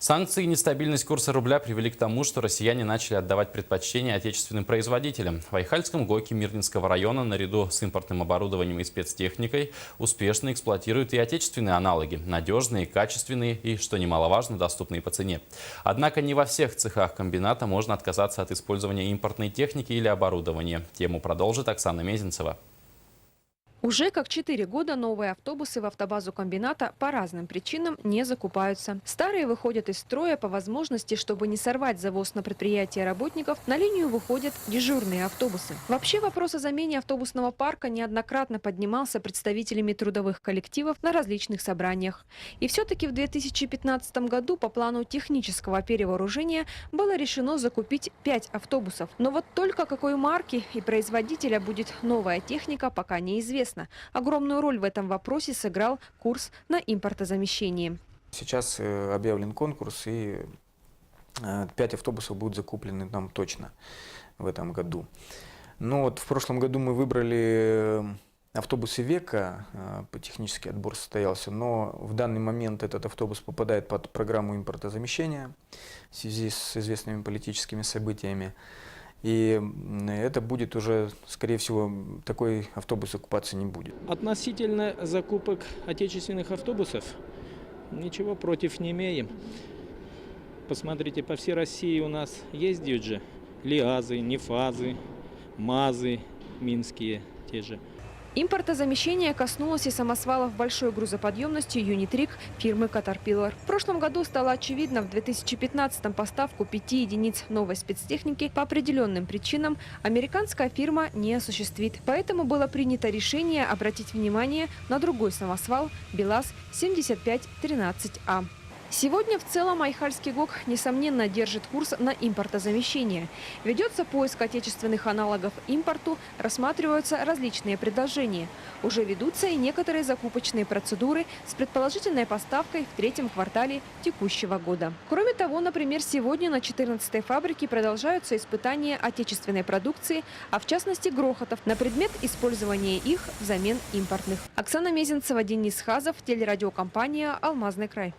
Санкции и нестабильность курса рубля привели к тому, что россияне начали отдавать предпочтение отечественным производителям. В Айхальском ГОКе Мирнинского района наряду с импортным оборудованием и спецтехникой успешно эксплуатируют и отечественные аналоги – надежные, качественные и, что немаловажно, доступные по цене. Однако не во всех цехах комбината можно отказаться от использования импортной техники или оборудования. Тему продолжит Оксана Мезенцева. Уже как 4 года новые автобусы в автобазу комбината по разным причинам не закупаются. Старые выходят из строя по возможности, чтобы не сорвать завоз на предприятие работников, на линию выходят дежурные автобусы. Вообще вопрос о замене автобусного парка неоднократно поднимался представителями трудовых коллективов на различных собраниях. И все-таки в 2015 году по плану технического перевооружения было решено закупить 5 автобусов. Но вот только какой марки и производителя будет новая техника, пока неизвестно. Огромную роль в этом вопросе сыграл курс на импортозамещение. Сейчас объявлен конкурс, и 5 автобусов будут закуплены нам точно в этом году. Но вот в прошлом году мы выбрали автобусы «Века», технический отбор состоялся, но в данный момент этот автобус попадает под программу импортозамещения в связи с известными политическими событиями. И это будет уже, скорее всего, такой автобус окупаться не будет. Относительно закупок отечественных автобусов ничего против не имеем. Посмотрите, по всей России у нас ездят же ЛиАЗы, Нефазы, МАЗы, минские те же. Импортозамещение коснулось и самосвалов большой грузоподъемности «Юнитрик» фирмы «Катерпиллар». В прошлом году стало очевидно, в 2015-м поставку 5 единиц новой спецтехники по определенным причинам американская фирма не осуществит. Поэтому было принято решение обратить внимание на другой самосвал БелАЗ-7513А. Сегодня в целом Айхальский ГОК, несомненно, держит курс на импортозамещение. Ведется поиск отечественных аналогов импорту, рассматриваются различные предложения. Уже ведутся и некоторые закупочные процедуры с предположительной поставкой в 3-м квартале текущего года. Кроме того, например, сегодня на 14-й фабрике продолжаются испытания отечественной продукции, а в частности грохотов, на предмет использования их взамен импортных. Оксана Мезенцева, Денис Хазов, телерадиокомпания «Алмазный край».